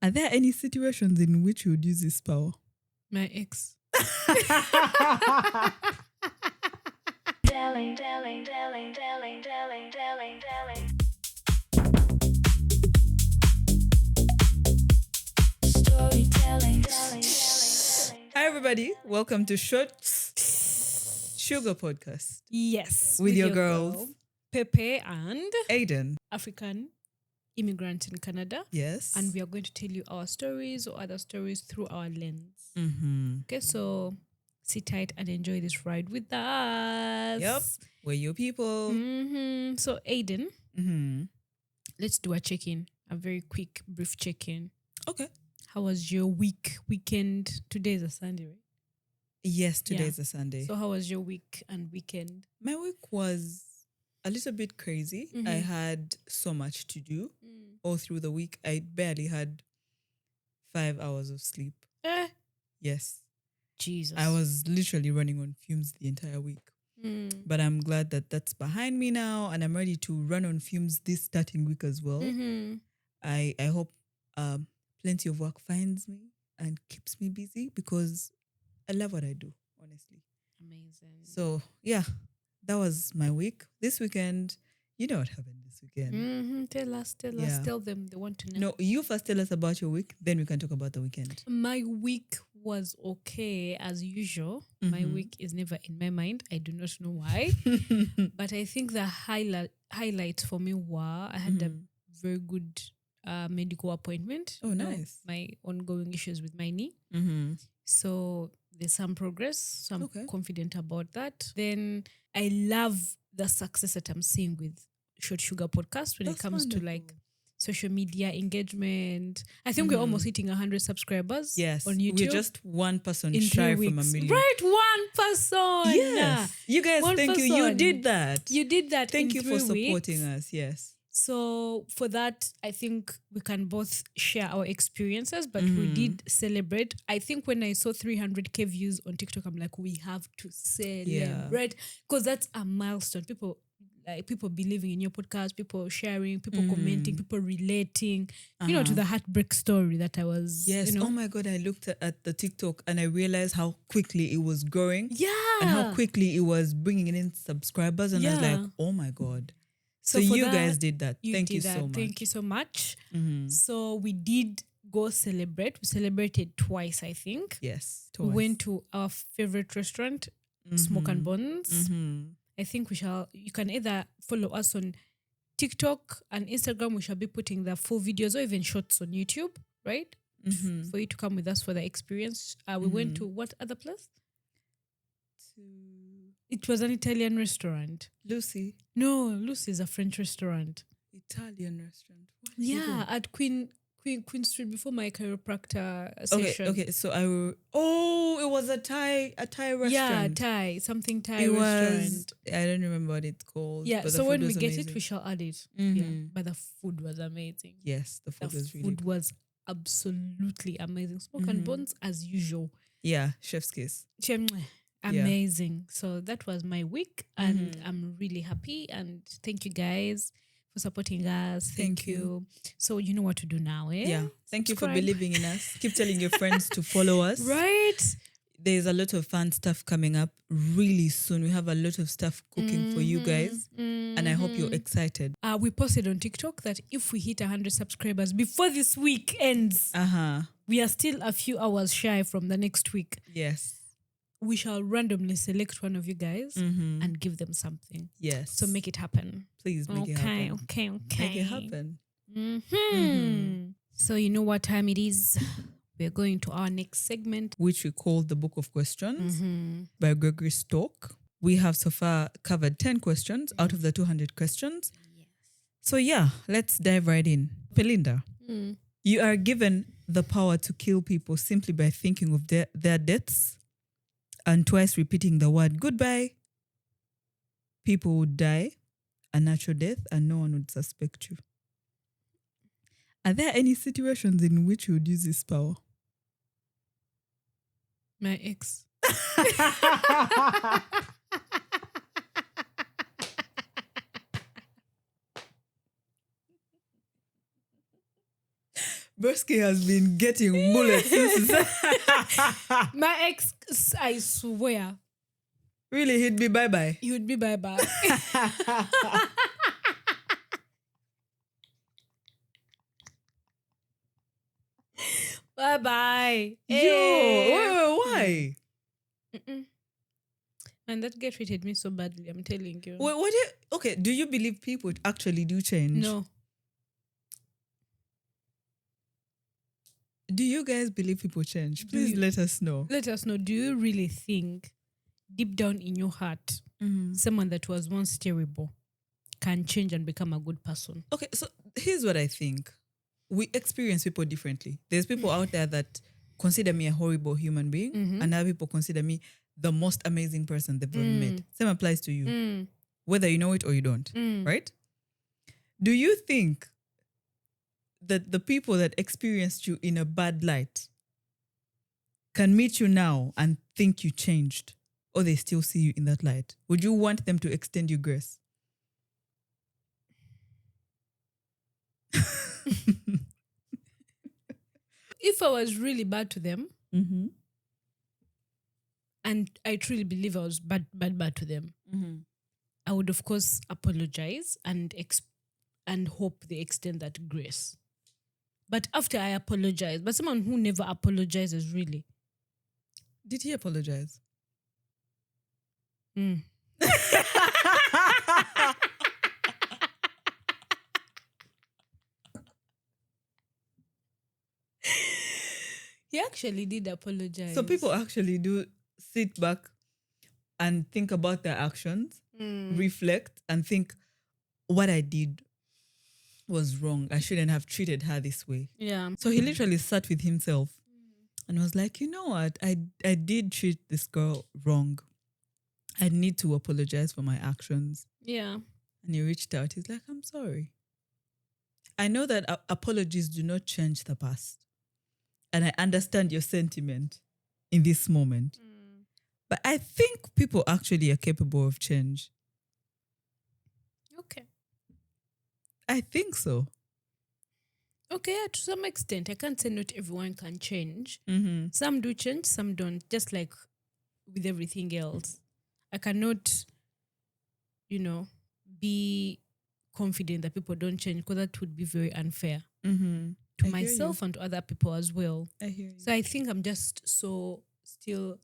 Are there any situations in which you would use this power? My ex. Hi everybody, welcome to Sugar Podcast Yes. with your girls, girl, Pepe and Aiden. African immigrant in Canada. Yes. And we are going to tell you our stories or other stories through our lens. Mm-hmm. Okay, so sit tight and enjoy this ride with us. Yep. We're your people. So Aiden, Mm-hmm. let's do a check-in. A very quick, brief check-in. Okay. How was your weekend? Today is a Sunday, right? Yes, today is a Sunday. So how was your week and weekend? My week was a little bit crazy. Mm-hmm. I had so much to do all through the week. I barely had 5 hours of sleep. Yes. Jesus. I was literally running on fumes the entire week. But I'm glad that that's behind me now and I'm ready to run on fumes this starting week as well. Mm-hmm. I hope plenty of work finds me and keeps me busy because I love what I do, honestly. Amazing. So, yeah, that was my week. This weekend, you know what happened this weekend. Mm-hmm. Tell us. Tell them. They want to know. No, you first tell us about your week, then we can talk about the weekend. My week was okay as usual. My week is never in my mind. I do not know why. But I think the highlights for me were I had a very good medical appointment. Oh, nice. My ongoing issues with my knee. So there's some progress. So I'm confident about that. Then I love the success that I'm seeing with shotshugapod when it comes to like social media engagement. I think we're almost hitting 100 subscribers. Yes, on YouTube. We're just one person in shy 3 from a weeks. million. Right, one person. Yes, you guys, thank you. You did that. You did that. Thank you for 3 weeks. supporting us. Yes. So for that, I think we can both share our experiences, but we did celebrate. I think when I saw 300k views on TikTok, I'm like, we have to celebrate because that's a milestone. People believing in your podcast, people sharing, people commenting, people relating, to the heartbreak story that I was. Yes. Oh my God. I looked at the TikTok and I realized how quickly it was growing. Yeah. And how quickly it was bringing in subscribers. And I was like, oh my God. So you guys did that. Thank you so much. Thank you so much. So we did go celebrate. We celebrated twice, I think. Yes, twice. We went to our favorite restaurant, Smoke and Bones. I think you can either follow us on TikTok and Instagram. We shall be putting the full videos or even shorts on YouTube, right? For you to come with us for the experience. We went to what other place? It was an Italian restaurant. Lucy. No, Lucy is a French restaurant. Italian restaurant. At Queen Street before my chiropractor session. Okay. So it was a Thai restaurant. Yeah, Thai restaurant. I don't remember what it's called. Yeah, but so when we was get amazing. it, we shall add it. Yeah, but the food was amazing. Yes, the food was really good. was absolutely amazing. Smoke and Bones as usual. Yeah, chef's kiss. Amazing. So that was my week and I'm really happy and thank you guys for supporting us. Thank you. So you know what to do now, eh? Yeah. Thank you for believing in us. Keep telling your friends to follow us. Right. There's a lot of fun stuff coming up really soon. We have a lot of stuff cooking for you guys. And I hope you're excited. We posted on TikTok that if we hit 100 subscribers before this week ends, we are still a few hours shy from the next week. Yes. We shall randomly select one of you guys and give them something. Yes. So make it happen. Please make it happen. Okay. Make it happen. So you know what time it is? We're going to our next segment, which we call the Book of Questions by Gregory Stork. We have so far covered 10 questions out of the 200 questions. Yes. So yeah, let's dive right in. Pelinda, you are given the power to kill people simply by thinking of their deaths and twice repeating the word goodbye. People would die a natural death and no one would suspect you. Are there any situations in which you would use this power? My ex. Bursky has been getting bullets since. My ex, I swear, Really, he'd be bye-bye. he would be bye-bye. Bye-bye. Yo, why? And that guy treated me so badly, I'm telling you. Okay, do you believe people actually do change? No. Do you guys believe people change? Please let us know. Let us know. Do you really think, deep down in your heart, someone that was once terrible can change and become a good person? Okay, so here's what I think. We experience people differently. There's people out there that consider me a horrible human being, and other people consider me the most amazing person they've ever met. Same applies to you, whether you know it or you don't, right? Do you think that the people that experienced you in a bad light can meet you now and think you changed, or they still see you in that light? Would you want them to extend you grace? If I was really bad to them, and I truly believe I was bad to them, I would of course apologize and hope they extend that grace. But after I apologize, but someone who never apologizes, really. Did he apologize? He actually did apologize. So people actually do sit back and think about their actions, reflect and think, what I did was wrong. I shouldn't have treated her this way. Yeah. So he literally sat with himself and was like, you know what? I did treat this girl wrong. I need to apologize for my actions. Yeah. And he reached out. He's like, I'm sorry. I know that apologies do not change the past. And I understand your sentiment in this moment. But I think people actually are capable of change. Okay. I think so. Okay, yeah, to some extent. I can't say not everyone can change. Mm-hmm. Some do change, some don't. Just like with everything else. I cannot, be confident that people don't change, because that would be very unfair to myself and to other people as well. I hear you. So I think I'm just so still.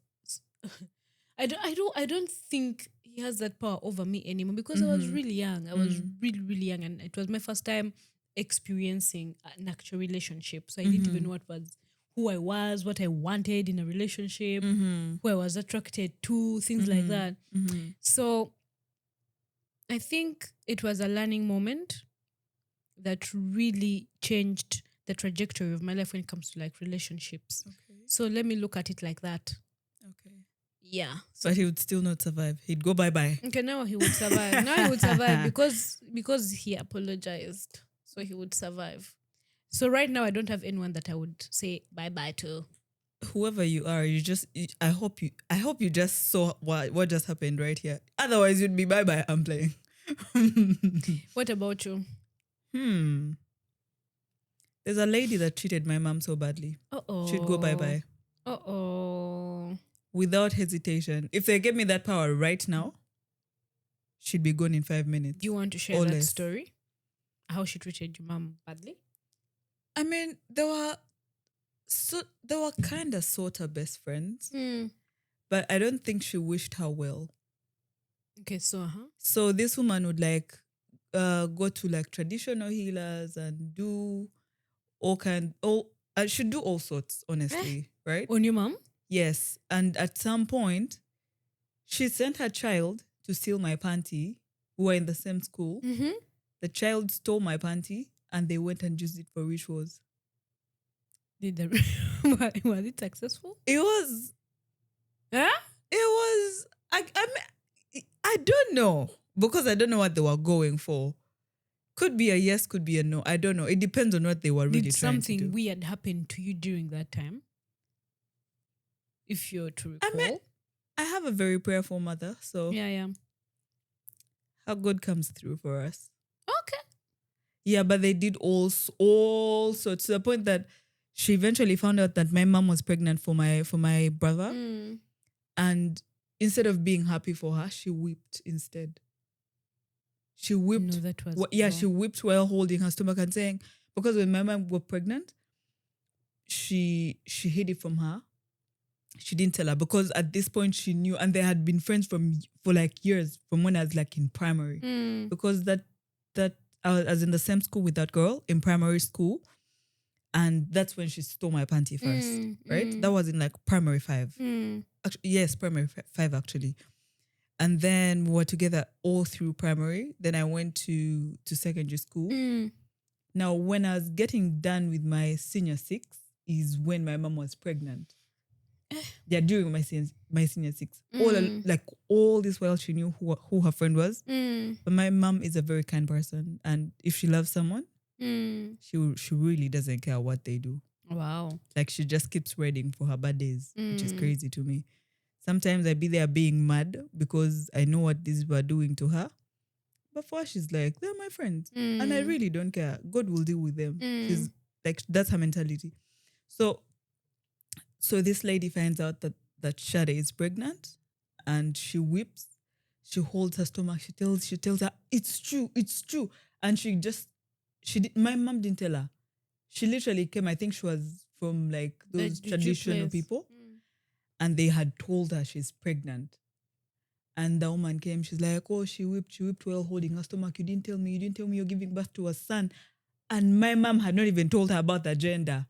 I don't think he has that power over me anymore, because I was really young. I was really, really young, and it was my first time experiencing an actual relationship. So I didn't even know who I was, what I wanted in a relationship, who I was attracted to, things like that. So I think it was a learning moment that really changed the trajectory of my life when it comes to like relationships. Okay. So let me look at it like that. Okay. Yeah. But he would still not survive. He'd go bye-bye. Okay, now he would survive. Now he would survive because he apologized. So he would survive. So right now I don't have anyone that I would say bye-bye to. Whoever you are, I hope you just saw what just happened right here. Otherwise you'd be bye-bye. I'm playing. What about you? There's a lady that treated my mom so badly. She'd go bye-bye. Without hesitation. If they gave me that power right now, she'd be gone in 5 minutes. Do you want to share that story? How she treated your mom badly? I mean, they were kind of sort of best friends. But I don't think she wished her well. Okay, So this woman would go to like traditional healers and do should do all sorts, honestly, right? On your mom? Yes. And at some point, she sent her child to steal my panty. We were in the same school. The child stole my panty and they went and used it for rituals. Was it successful? It was. Huh? It was. I don't know, because I don't know what they were going for. Could be a yes, could be a no. I don't know. It depends on what they were really trying to do. Did something weird happen to you during that time? If you're to recall. I mean, I have a very prayerful mother, so yeah. her God comes through for us. Okay. Yeah, but they did all sorts to the point that she eventually found out that my mom was pregnant for my brother, and instead of being happy for her, she wept instead. She wept. No, that was She wept while holding her stomach and saying, because when my mom got pregnant, she hid it from her. She didn't tell her because at this point she knew, and they had been friends for like years, from when I was like in primary. Because that I was in the same school with that girl in primary school, and that's when she stole my panty first, right? That was in like primary 5. Actually, yes, primary 5 actually. And then we were together all through primary. Then I went to secondary school. Now, when I was getting done with my senior 6 is when my mom was pregnant. Yeah, during my senior 6. All this while she knew who her friend was. But my mom is a very kind person, and if she loves someone, she really doesn't care what they do. Wow. Like, she just keeps waiting for her birthdays, which is crazy to me. Sometimes I be there being mad because I know what these were doing to her. But for her, she's like, they're my friends. And I really don't care. God will deal with them. She's like, that's her mentality. So this lady finds out that Shade is pregnant, and she weeps. She holds her stomach. She tells her, it's true. And my mom didn't tell her. She literally came, I think she was from like those traditional people. And they had told her she's pregnant. And the woman came, she's like, oh, she wept while holding her stomach. You didn't tell me you're giving birth to a son. And my mom had not even told her about the gender.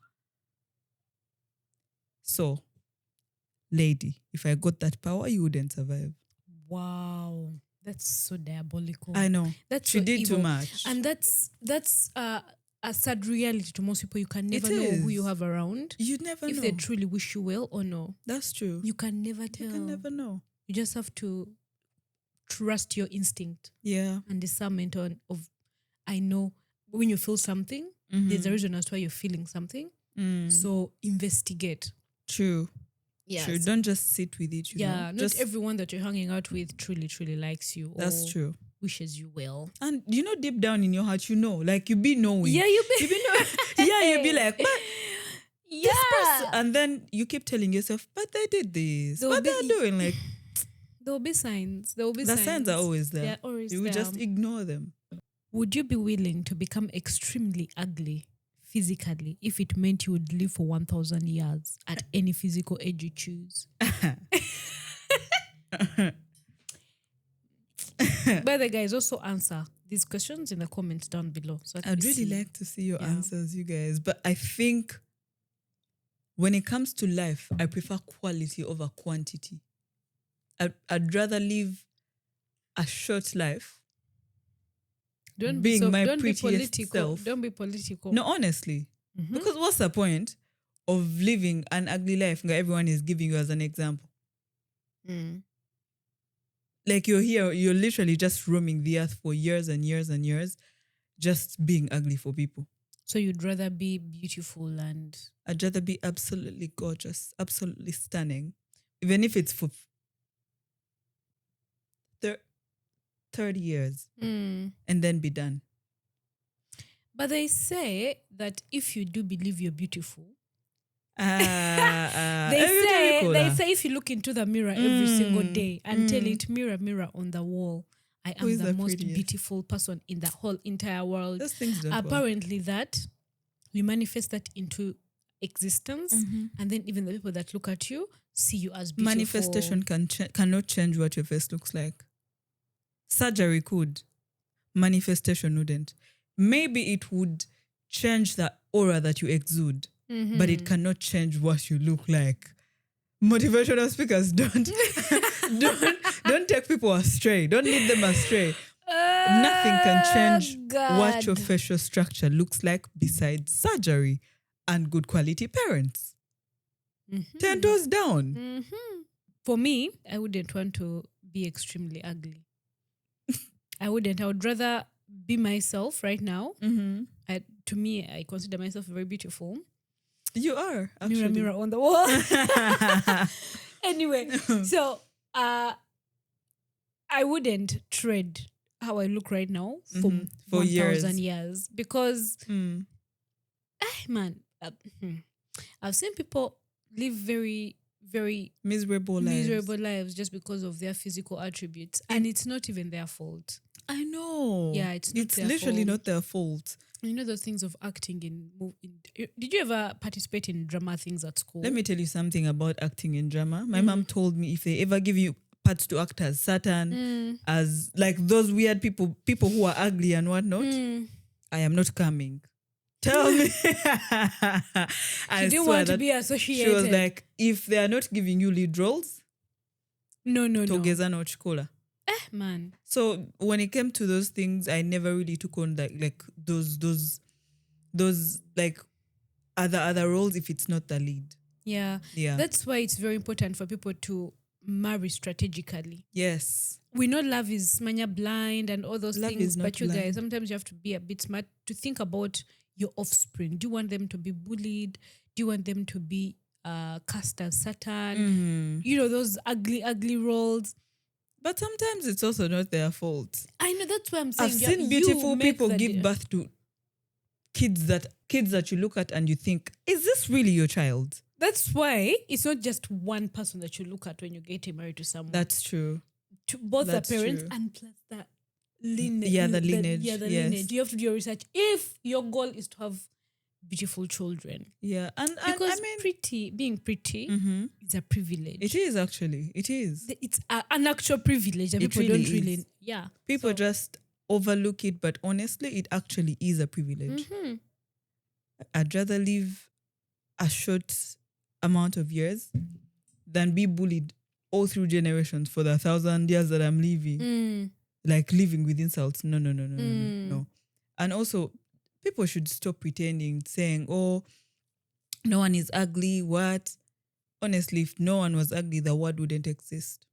So, lady, if I got that power, you wouldn't survive. Wow. That's so diabolical. I know. She did too much. And that's a sad reality to most people. You can never know who you have around. You never know. If they truly wish you well or no. That's true. You can never tell. You can never know. You just have to trust your instinct. Yeah. And discernment of, I know when you feel something, there's a reason as to why you're feeling something. So investigate. True. Yes. True. Don't just sit with it. You know? Not everyone that you're hanging out with truly likes you. That's true. Wishes you well. And deep down in your heart, like you be knowing. Yeah, you be knowing. Yeah, you be like, but yeah. this person, and then you keep telling yourself, but they did this. What they're doing, like there'll be signs. The signs are always there. They're always you there. Just ignore them. Would you be willing to become extremely ugly physically if it meant you would live for 1,000 years at any physical age you choose? By the guys, also answer these questions in the comments down below. So I'd really like to see your answers, you guys. But I think when it comes to life, I prefer quality over quantity. I'd rather live a short life. Don't be political. Don't be political. No, honestly. Because what's the point of living an ugly life that everyone is giving you as an example? Like you're here, you're literally just roaming the earth for years and years and years, just being ugly for people. So you'd rather be beautiful and... I'd rather be absolutely gorgeous, absolutely stunning. Even if it's for 30 years and then be done. But they say that if you do believe you're beautiful, they say if you look into the mirror every single day and tell it, mirror, mirror on the wall, I am the most beautiful person in the whole entire world. Those things don't apparently work. That you manifest that into existence, and then even the people that look at you see you as beautiful. Manifestation cannot change what your face looks like. Surgery could. Manifestation wouldn't. Maybe it would change the aura that you exude, but it cannot change what you look like. Motivational speakers don't take people astray. Don't lead them astray. Nothing can change what your facial structure looks like besides surgery and good quality parents. 10 toes down. For me, I wouldn't want to be extremely ugly. I wouldn't. I would rather be myself right now. To me, I consider myself very beautiful. You are, actually. Mirror, mirror on the wall. Anyway, so I wouldn't trade how I look right now For 1,000 years. years. Because, man, I've seen people live very, very Miserable lives just because of their physical attributes. And it's not even their fault. I know. Yeah, it's not their literally fault. not their fault. You know those things of acting did you ever participate in drama things at school? Let me tell you something about acting in drama. My mom told me if they ever give you parts to act as Satan, as like those weird people who are ugly and whatnot, I am not coming. Tell me. She didn't want to be associated. She was like, if they are not giving you lead roles, no. togeza no chikola. Man. So when it came to those things, I never really took on like those like other roles if it's not the lead. Yeah. That's why it's very important for people to marry strategically. Yes. We know love is mania blind and all those love things, but you blind. guys, sometimes you have to be a bit smart to think about your offspring. Do you want them to be bullied? Do you want them to be cast as Satan? You know, those ugly roles. But sometimes it's also not their fault. I know, that's what I'm saying. I've seen beautiful people give birth to kids that you look at and you think, is this really your child? That's why it's not just one person that you look at when you get married to someone. That's true. To both the parents and plus the lineage. Yeah, the lineage. Lineage. You have to do your research if your goal is to have beautiful children. Yeah, and because being pretty is a privilege. It is actually. It is. It's an actual privilege that people really don't really. Yeah. People just overlook it, but honestly, it actually is a privilege. I'd rather live a short amount of years than be bullied all through generations for the 1,000 years that I'm living. Like living with insults. No. And also, people should stop pretending, saying, oh, no one is ugly. What? Honestly, if no one was ugly, the word wouldn't exist.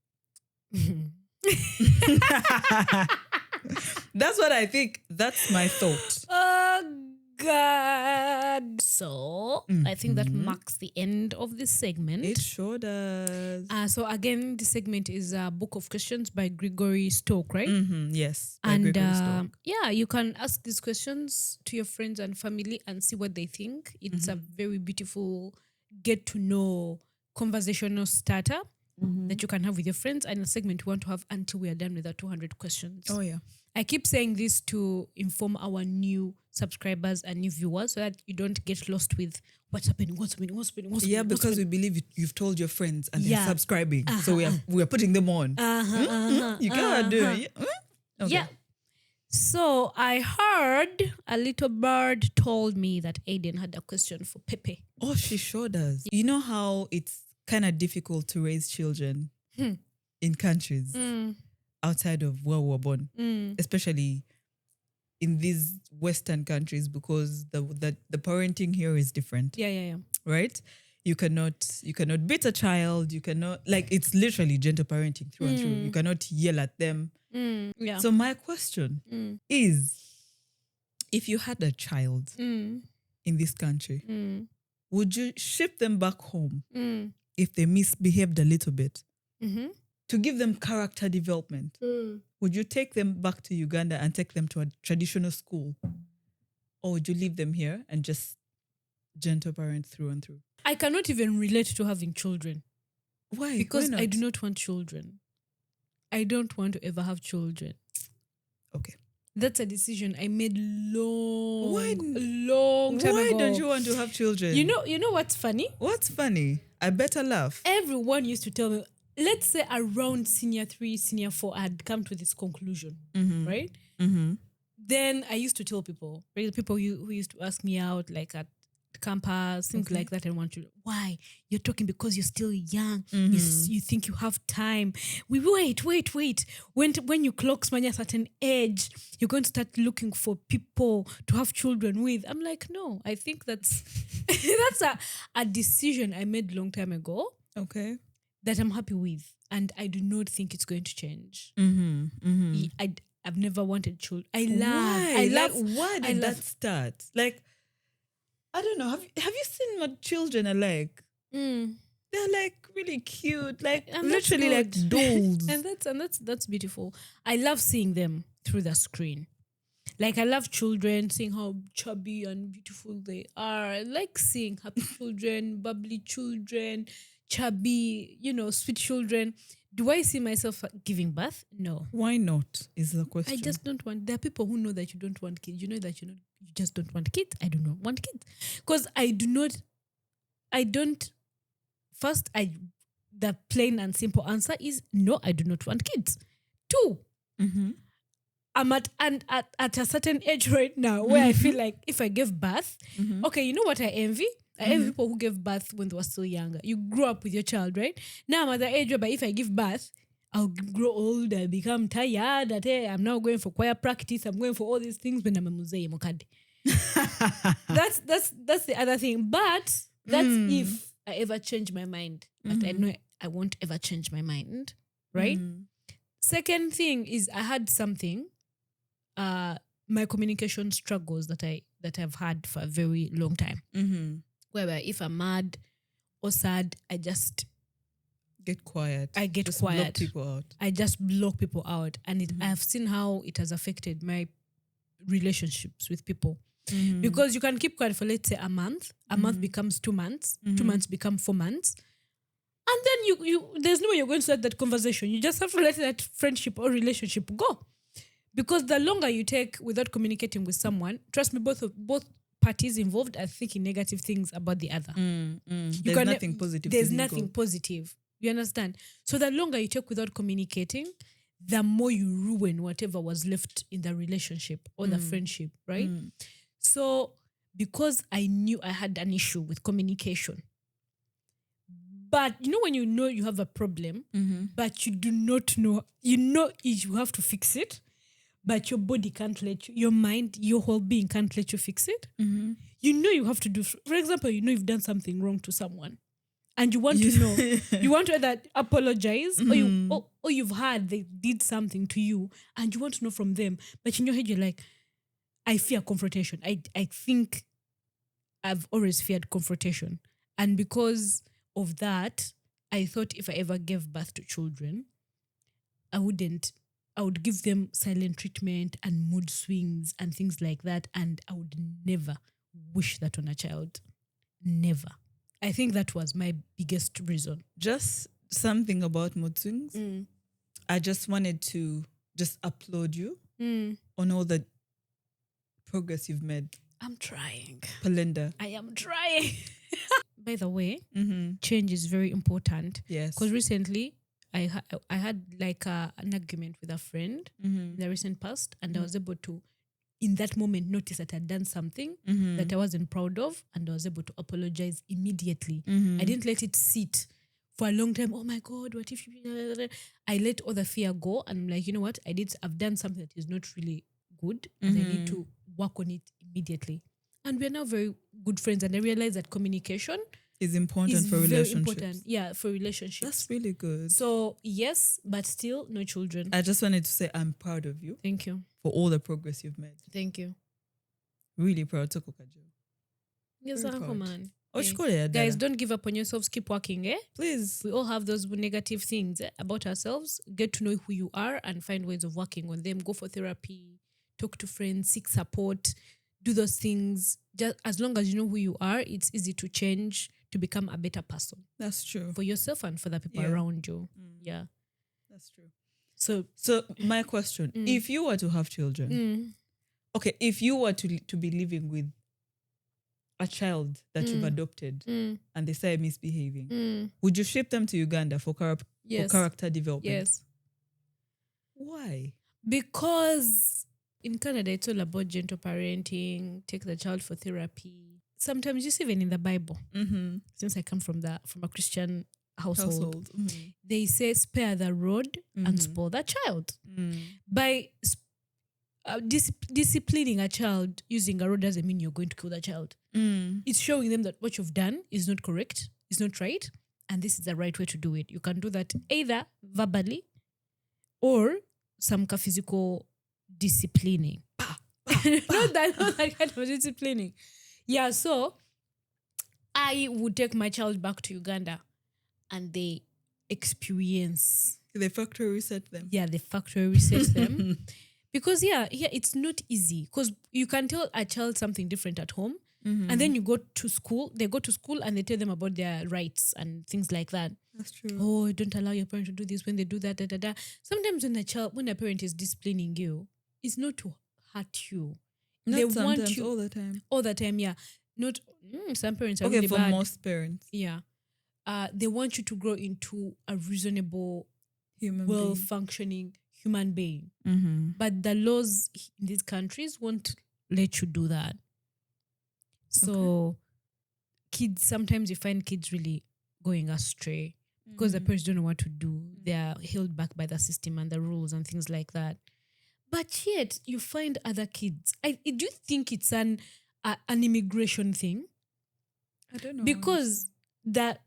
That's what I think. That's my thought. Oh, God. So, I think that marks the end of this segment. It sure does. So, again, this segment is a book of questions by Gregory Stoke, right? Yes. And yeah, you can ask these questions to your friends and family and see what they think. It's a very beautiful get to know conversational starter that you can have with your friends, and a segment we want to have until we are done with our 200 questions. Oh, yeah. I keep saying this to inform our new subscribers and new viewers so that you don't get lost with what's happening. Yeah, because we believe you've told your friends and they're subscribing. So we are putting them on. You gotta do it. Okay. Yeah. So I heard a little bird told me that Aiden had a question for Pepe. Oh, she sure does. You know how it's kind of difficult to raise children in countries outside of where we were born, especially in these Western countries, because the parenting here is different. Yeah. Right? You cannot beat a child. You cannot, like, it's literally gentle parenting through and through. You cannot yell at them. Yeah. So my question is, if you had a child in this country, would you ship them back home if they misbehaved a little bit to give them character development? Would you take them back to Uganda and take them to a traditional school? Or would you leave them here and just gentle parent through and through? I cannot even relate to having children. Why? Because Why not? I do not want children. I don't want to ever have children. Okay. That's a decision I made long time ago. Why don't you want to have children? You know what's funny? What's funny? I better laugh. Everyone used to tell me, let's say around senior 3, senior 4, I had come to this conclusion, right? Then I used to tell people who used to ask me out, like at campus, things like that, and want to, why? You're talking because you're still young. You think you have time. We wait. When you clock a certain age, you're going to start looking for people to have children with. I'm like, no, I think that's a decision I made long time ago. Okay. That I'm happy with, and I do not think it's going to change. I've never wanted children. Why did that start? Like, I don't know. Have you seen what children are like? They're like really cute, like literally like dolls. and that's beautiful. I love seeing them. through the screen. Like, I love children, seeing how chubby and beautiful they are. I like seeing happy children, bubbly children, chubby, sweet children. Do I see myself giving birth? No. Why not? Is the question. I just don't want. There are people who know that you don't want kids. You know that you just don't want kids. I do not want kids because I do not. I don't. First, the plain and simple answer is no. I do not want kids. 2, I'm at a certain age right now where I feel like if I give birth, okay, you know what I envy? I envy people who gave birth when they were still younger. You grew up with your child, right? Now I'm at the age where if I give birth, I'll grow old, I'll become tired, that hey, I'm now going for choir practice, I'm going for all these things when I'm a museum. That's the other thing. But that's if I ever change my mind. But I know I won't ever change my mind, right? Second thing is I had something, my communication struggles that I've had for a very long time. Where if I'm mad or sad, I just get quiet. I get just quiet. Block people out. I just block people out, and I've seen how it has affected my relationships with people. Because you can keep quiet for, let's say, a month. A month becomes 2 months. 2 months become 4 months. And then you there's no way you're going to start that conversation. You just have to let that friendship or relationship go. Because the longer you take without communicating with someone, trust me, both parties involved are thinking negative things about the other. There's nothing positive. There's nothing positive. You understand? So the longer you take without communicating, the more you ruin whatever was left in the relationship or the friendship, right? So because I knew I had an issue with communication, but when you have a problem, but you do not know, you have to fix it, but your body can't let you, your mind, your whole being can't let you fix it. You have to do, for example, you've done something wrong to someone and you want to know, you want to either apologize or you've heard they did something to you and you want to know from them, but in your head you're like, I fear confrontation. I think I've always feared confrontation. And because of that, I thought if I ever gave birth to children, I would give them silent treatment and mood swings and things like that. And I would never wish that on a child. Never. I think that was my biggest reason. Just something about mood swings. I just wanted to just applaud you on all the progress you've made. I'm trying. Pelinda. I am trying. By the way, change is very important. Yes. Because recently, I had like an argument with a friend in the recent past, and I was able to, in that moment, notice that I'd done something that I wasn't proud of, and I was able to apologize immediately. I didn't let it sit for a long time. Oh my God, what if you... I let all the fear go, and I'm like, you know what? I've done something that is not really good, and I need to work on it immediately. And we're now very good friends, and I realized that communication is important for relationships. Yeah, for relationships. That's really good. So yes, but still no children. I just wanted to say I'm proud of you. Thank you. For all the progress you've made. Thank you. Really proud. Yes, man. Guys, don't give up on yourselves. Keep working, eh? Please. We all have those negative things about ourselves. Get to know who you are and find ways of working on them. Go for therapy. Talk to friends. Seek support. Do those things. Just as long as you know who you are, it's easy to change, to become a better person. That's true. For yourself and for the people around you. Yeah. That's true. So my question, if you were to have children, okay, if you were to be living with a child that you've adopted and they say misbehaving, would you ship them to Uganda for character development? Yes. Why? Because in Canada, it's all about gentle parenting, take the child for therapy. Sometimes just even in the Bible, since I come from a Christian household. They say spare the rod and spoil the child. By disciplining a child using a rod doesn't mean you're going to kill the child. It's showing them that what you've done is not correct, is not right, and this is the right way to do it. You can do that either verbally or some physical disciplining. Not that kind of disciplining. Yeah, so I would take my child back to Uganda and they experience. The factory reset them. Yeah, the factory resets them. Because it's not easy because you can tell a child something different at home, and then you go to school. They go to school and they tell them about their rights and things like that. That's true. Oh, don't allow your parent to do this when they do that. Da, da, da. Sometimes when a parent is disciplining you, it's not to hurt you. Not They sometimes, want you all the time. all the time. Yeah, not some parents are Okay, really for bad. most parents, Yeah, they want you to grow into a reasonable, human being. well-functioning human being. Mm-hmm. But the laws in these countries won't let you do that. So kids, sometimes you find kids really going astray because the parents don't know what to do. They're held back by the system and the rules and things like that. But yet you find other kids. Do you think it's an immigration thing? I don't know. Because that,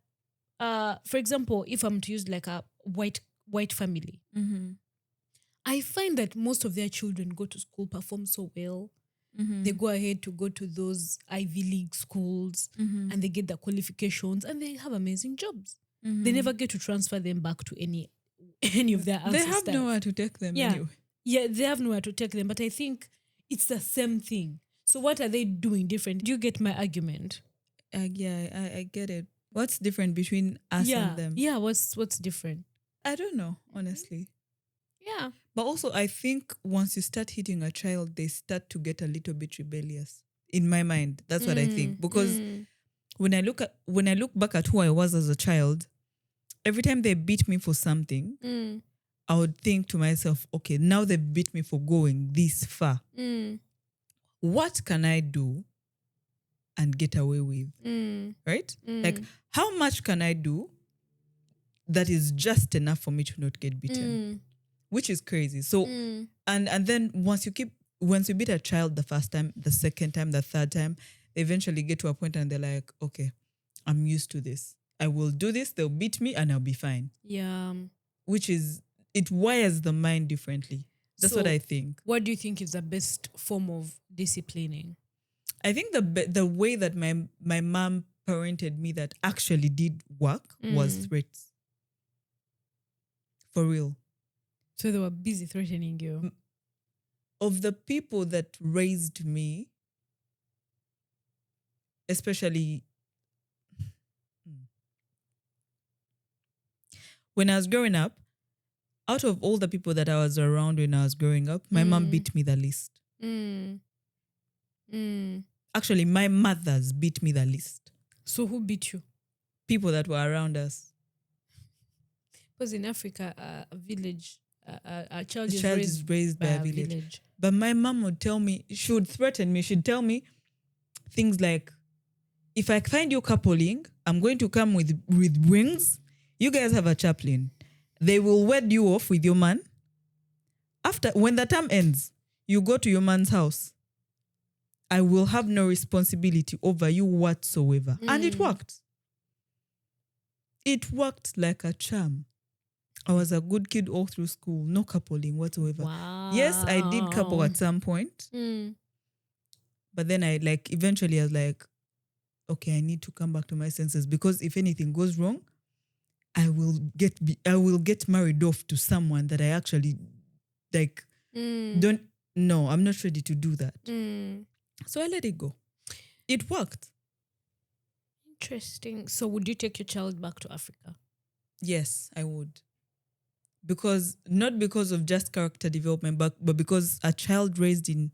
for example, if I'm to use like a white family, I find that most of their children go to school, perform so well. They go ahead to go to those Ivy League schools and they get the qualifications and they have amazing jobs. They never get to transfer them back to any of their ancestors. They have nowhere to take them anyway. Yeah, they have nowhere to take them. But I think it's the same thing. So what are they doing different? Do you get my argument? Yeah, I get it. What's different between us and them? Yeah, what's different? I don't know, honestly. Yeah. But also, I think once you start hitting a child, they start to get a little bit rebellious. In my mind, that's what I think. Because when I look back at who I was as a child, every time they beat me for something, I would think to myself, okay, now they beat me for going this far. What can I do and get away with? Right? Like, how much can I do that is just enough for me to not get beaten? Which is crazy. So, and then once you beat a child the first time, the second time, the third time, they eventually get to a point and they're like, okay, I'm used to this. I will do this, they'll beat me and I'll be fine. Yeah. Which is, it wires the mind differently. That's what I think. What do you think is the best form of disciplining? I think the way that my mom parented me that actually did work was threats. For real. So they were busy threatening you? Of the people that raised me, especially when I was growing up, out of all the people that I was around when I was growing up, my mom beat me the least. Actually, my mothers beat me the least. So who beat you? People that were around us. Because in Africa, a village, a child is raised by a village. But my mom would tell me, she would threaten me, she'd tell me things like, if I find you coupling, I'm going to come with rings. You guys have a chaplain. They will wed you off with your man. When the term ends, you go to your man's house. I will have no responsibility over you whatsoever. And it worked. It worked like a charm. I was a good kid all through school. No coupling whatsoever. Wow. Yes, I did couple at some point. But then eventually I was like, okay, I need to come back to my senses because if anything goes wrong, I will get married off to someone that I actually don't know. I'm not ready to do that. So I let it go. It worked. Interesting. So would you take your child back to Africa? Yes, I would. Not because of just character development, but because a child raised in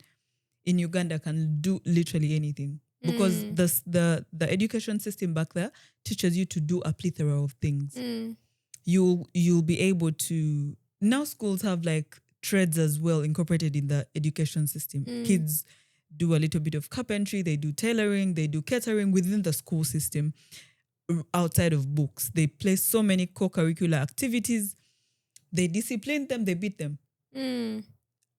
Uganda can do literally anything. Because the education system back there teaches you to do a plethora of things. You'll be able to, now schools have like trades as well incorporated in the education system. Kids do a little bit of carpentry, they do tailoring, they do catering within the school system outside of books. They play so many co-curricular activities. They discipline them, they beat them.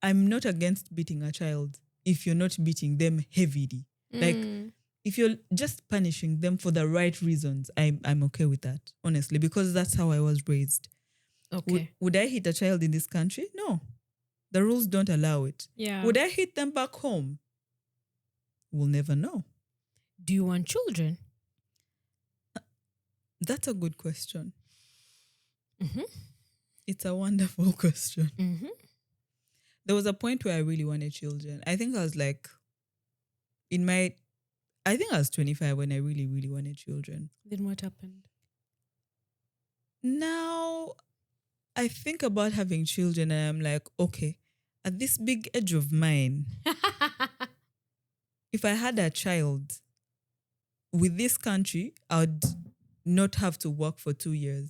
I'm not against beating a child if you're not beating them heavily. Like, if you're just punishing them for the right reasons, I'm okay with that, honestly, because that's how I was raised. Okay. Would I hit a child in this country? No. The rules don't allow it. Yeah. Would I hit them back home? We'll never know. Do you want children? That's a good question. It's a wonderful question. There was a point where I really wanted children. I think I was like, I think I was 25 when I really, really wanted children. Then what happened? Now, I think about having children and I'm like, okay, at this big age of mine, if I had a child with this country, I would not have to work for 2 years.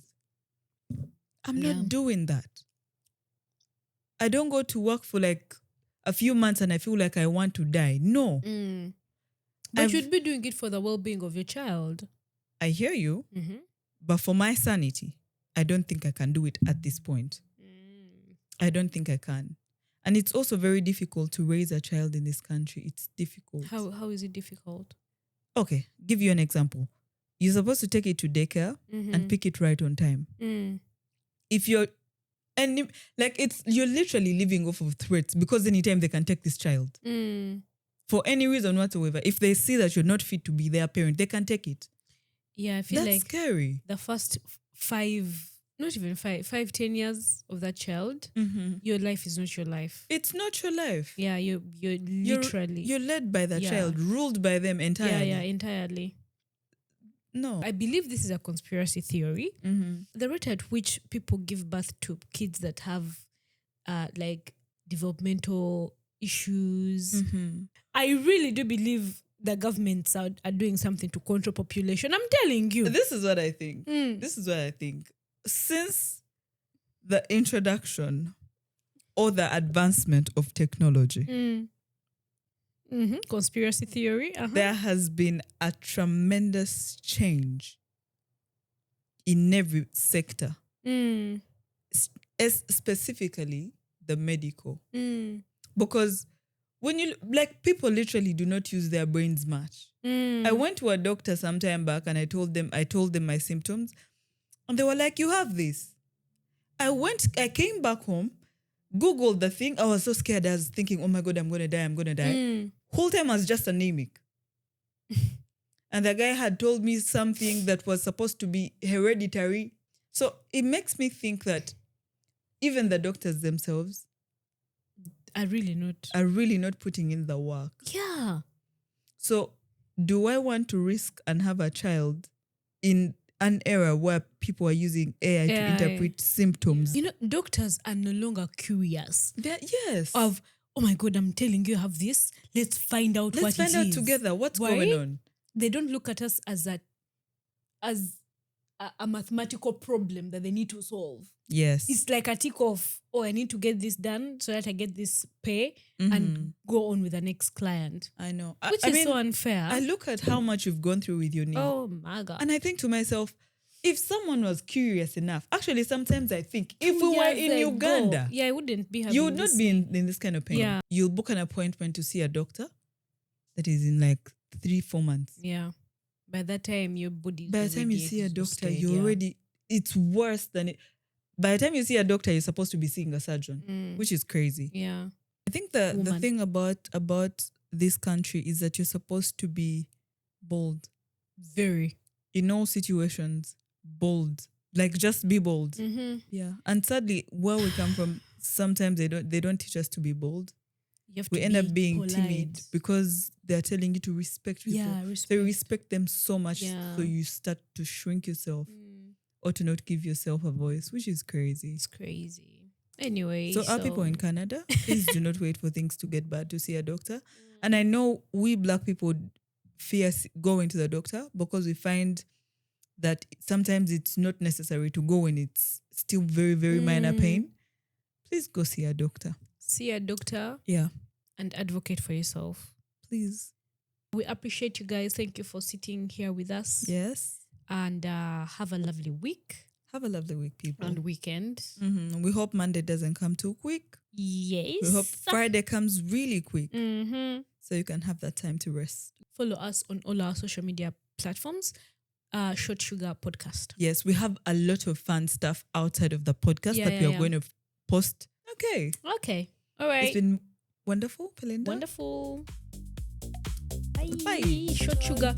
I'm not doing that. I don't go to work for like a few months and I feel like I want to die. No. But you'd be doing it for the well-being of your child. I hear you. But for my sanity, I don't think I can do it at this point. I don't think I can. And it's also very difficult to raise a child in this country. It's difficult. How is it difficult? Okay, give you an example. You're supposed to take it to daycare and pick it right on time. If you're you're literally living off of threats because anytime they can take this child. For any reason whatsoever. If they see that you're not fit to be their parent, they can take it. Yeah, I feel that's like scary. The first 10 years of that child, your life is not your life. It's not your life. Yeah, you're literally... You're led by the child, ruled by them entirely. Yeah, entirely. No. I believe this is a conspiracy theory. The rate at which people give birth to kids that have like developmental issues. I really do believe the governments are doing something to control population. I'm telling you. This is what I think. This is what I think. Since the introduction or the advancement of technology, conspiracy theory, there has been a tremendous change in every sector, specifically the medical. Because when you people literally do not use their brains much. I went to a doctor some time back and I told them my symptoms and they were like, you have this. I came back home, Googled the thing. I was so scared. I was thinking, oh my God, I'm going to die. Whole time I was just anemic. And the guy had told me something that was supposed to be hereditary. So it makes me think that even the doctors themselves are really not putting in the work. Yeah. So do I want to risk and have a child in an era where people are using AI to interpret symptoms? You know, doctors are no longer curious. Yes. Of, oh my God, I'm telling you, I have this. Let's find out what it is. Let's find out together what's going on. They don't look at us as a mathematical problem that they need to solve. Yes. It's like a tick off, oh, I need to get this done so that I get this pay and go on with the next client. I know. Which is so unfair. I look at how much you've gone through with your knee. Oh my God. And I think to myself, if someone was curious enough, actually sometimes I think if we were in Uganda, I wouldn't be having you would not be in this kind of pain. Yeah. You'll book an appointment to see a doctor that is in like 3-4 months. Yeah. By that time, your body. By the time you see a doctor, you're already. It's worse than it. By the time you see a doctor, you're supposed to be seeing a surgeon, which is crazy. Yeah. I think the thing about this country is that you're supposed to be bold. Very. In all situations, bold. Like just be bold. Yeah. And sadly, where we come from, sometimes they don't teach us to be bold. We end up being polite. timid because they're telling you to respect people. Yeah, So you respect them so much, so you start to shrink yourself or to not give yourself a voice, which is crazy. It's crazy. Anyway. So our people in Canada, please do not wait for things to get bad to see a doctor. And I know we Black people fear going to the doctor because we find that sometimes it's not necessary to go when it's still very, very minor pain. Please go see a doctor. See a doctor. Yeah. And advocate for yourself. Please. We appreciate you guys. Thank you for sitting here with us. Yes. And have a lovely week. Have a lovely week, people. And weekend. We hope Monday doesn't come too quick. Yes. We hope Friday comes really quick. So you can have that time to rest. Follow us on all our social media platforms. Short Sugar Podcast. Yes, we have a lot of fun stuff outside of the podcast that we are going to post. Okay. All right. It's been wonderful, Pelinda. Wonderful. Bye. Bye. Short Sugar.